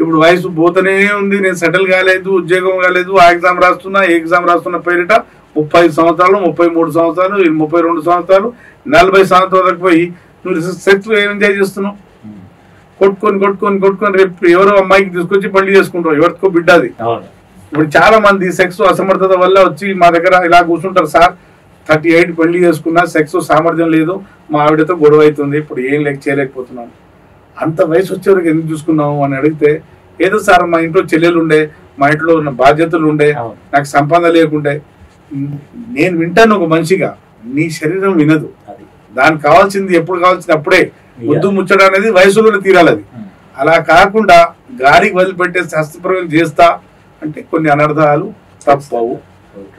ఇప్పుడు వయసు పోతూనే ఉంది, నేను సెటిల్ కాలేదు, ఉద్యోగం కాలేదు, ఆ ఎగ్జామ్ రాస్తున్నా, ఈ ఎగ్జామ్ రాస్తున్న పేరిట 30 సంవత్సరాలు, 33 సంవత్సరాలు, 32 సంవత్సరాలు, 40 సంవత్సరాలకు పోయి నువ్వు సెక్స్ ఎంజాయ్ చేస్తున్నావు. కొట్టుకొని రేపు ఎవరో అమ్మాయికి తీసుకొచ్చి పెళ్లి చేసుకుంటావు, ఎవరికో బిడ్డ అది. ఇప్పుడు చాలా మంది సెక్స్ అసమర్థత వల్ల వచ్చి మా దగ్గర ఇలా కూర్చుంటారు, సార్ 38 పెళ్లి చేసుకున్నా సెక్స్ సామర్థ్యం లేదు, మా ఆవిడతో గొడవ అవుతుంది, ఇప్పుడు ఏం చేయలేకపోతున్నాను. అంత వయసు వచ్చేవరకు ఎందుకు చూసుకున్నాము అని అడిగితే, ఏదో సార్ మా ఇంట్లో చెల్లెలు ఉండే, మా ఇంట్లో ఉన్న బాధ్యతలు ఉండే, నాకు సంపాదన లేకుండే. నేను వింటాను ఒక మనిషిగా, నీ శరీరం వినదు. దానికి కావాల్సింది ఎప్పుడు కావాల్సింది అప్పుడే. ముద్దు ముచ్చడం అనేది వయసులోనే తీరాలి. అది అలా కాకుండా గాలికి వదిలిపెట్టే హస్తప్రయోగం చేస్తా అంటే కొన్ని అనర్థాలు తప్పవు,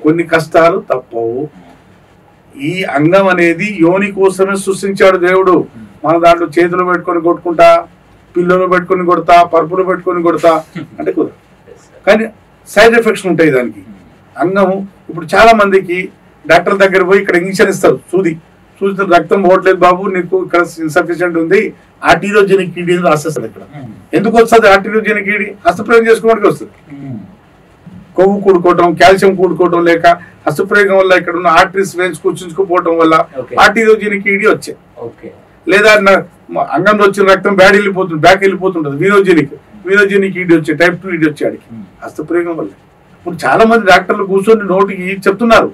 కొన్ని కష్టాలు తప్పవు. ఈ అంగం అనేది యోని కోసమే సృష్టించాడు దేవుడు. మన దాంట్లో చేతులు పెట్టుకొని కొట్టుకుంటా, పిల్లలు పెట్టుకొని కొడతా, పరుపులు పెట్టుకొని కొడతా అంటే కుదరదు. కానీ సైడ్ ఎఫెక్ట్స్ ఉంటాయి దానికి. అంగము ఇప్పుడు చాలా మందికి డాక్టర్ దగ్గర పోయి ఇక్కడ ఇంజక్షన్ ఇస్తారు, చూసిన రక్తం పోవట్లేదు బాబు, నీకు ఇక్కడ ఇన్సఫిషియెంట్ ఉంది, ఆర్టీరియోజెనిక్ కిడ్నీ రాసేస్తారు. ఇక్కడ ఎందుకు వస్తుంది ఆర్టీరియోజెనిక్ కిడ్నీ? హస్తప్రయోగం చేసుకోవడానికి వస్తుంది. కొవ్వు కూడుకోవటం, కాల్షియం కూడుకోవటం లేక హస్తప్రయోగం వల్ల ఇక్కడ ఉన్న ఆర్టరీస్ వెయిన్స్ కూర్చుంచుకోవటం వల్ల ఆర్టీరియోజెనిక్ కిడ్నీ వచ్చాయి. లేదా అంగంలో వచ్చిన రక్తం బ్యాక్ వెళ్ళిపోతుంటది, వీరోజెనిక్ కిడ్నీ వచ్చే, టైప్ 2 కిడ్నీ వచ్చాడికి హస్తప్రయోగం వల్ల. ఇప్పుడు చాలా మంది డాక్టర్లు కూర్చొని నోటికి చెప్తున్నారు,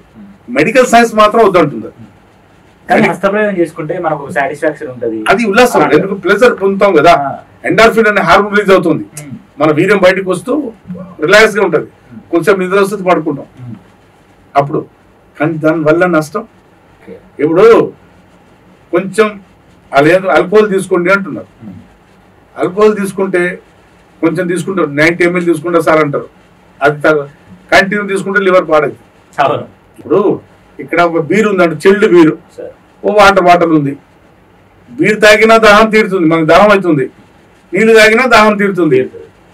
మెడికల్ సైన్స్ మాత్రం వద్దంటుంది. హస్తప్రయోగం చేసుకుంటే మనకు సాటిస్ఫాక్షన్ ఉంటుంది, అది ఉల్లాసం, ఎందుకు ప్లెజర్ పొందుతాం కదా. ఎండార్ఫిన్ అనే హార్మోన్ రిలీజ్ అవుతుంది, మన వీర్యం బయటకు వస్తూ రిలాక్స్ గా ఉంటది, కొంచెం నిద్ర వస్తుంది, పడుకుంటాం అప్పుడు. కానీ దానివల్ల నష్టం. ఇప్పుడు కొంచెం లేదు ఆల్కహాల్ తీసుకోండి అంటున్నారు. ఆల్కహాల్ తీసుకుంటే కొంచెం తీసుకుంటారు, 90 ml తీసుకుంటా సార్ అంటారు. అది కంటిన్యూ తీసుకుంటే లివర్ పాడైంది. ఇప్పుడు ఇక్కడ ఒక బీరు ఉందంటే, చిల్డ్ బీరు, ఓ వాటర్ ఉంది. బీరు తాగినా దాహం తీరుతుంది, మనకు దాహం అవుతుంది. నీళ్లు తాగినా దాహం తీరుతుంది.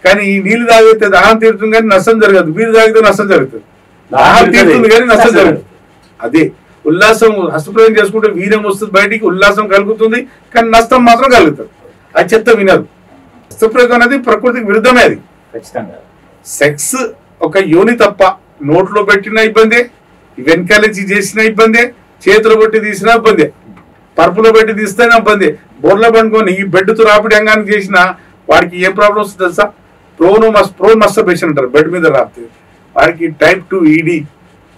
కానీ ఈ నీళ్లు తాగితే దాహం తీరుతుంది కానీ నష్టం జరగదు, బీరు తాగితే నష్టం జరుగుతుంది. దాహం తీరుతుంది కానీ నష్టం జరగదు. అదే ఉల్లాసం, హస్తప్రయోగం చేసుకుంటే వీర్యం వస్తుంది బయటికి, ఉల్లాసం కలుగుతుంది, కానీ నష్టం మాత్రం కలుగుతుంది. అది చెత్త వినదు. హస్తప్రయోగం అనేది ప్రకృతికి విరుద్ధమే. అది సెక్స్ ఒక యోని తప్ప, నోట్లో పెట్టిన ఇబ్బందే, వెనకాలచి చేసిన ఇబ్బందే, చేతులు పెట్టి తీసిన ఇబ్బందే, పరుపులో పెట్టి తీస్తేనే ఇబ్బంది. బోర్లో పడుకొని ఈ బెడ్తో రాపిడి అంగానికి చేసిన వాడికి ఏం ప్రాబ్లం వస్తుంది తెలుసా? ప్రోన్ మస్టర్బేషన్ అంటారు. బెడ్ మీద రాపితే వాడికి టైప్ 2 ED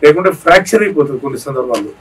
లేకుంటే ఫ్రాక్చర్ అయిపోతుంది కొన్ని సందర్భాల్లో.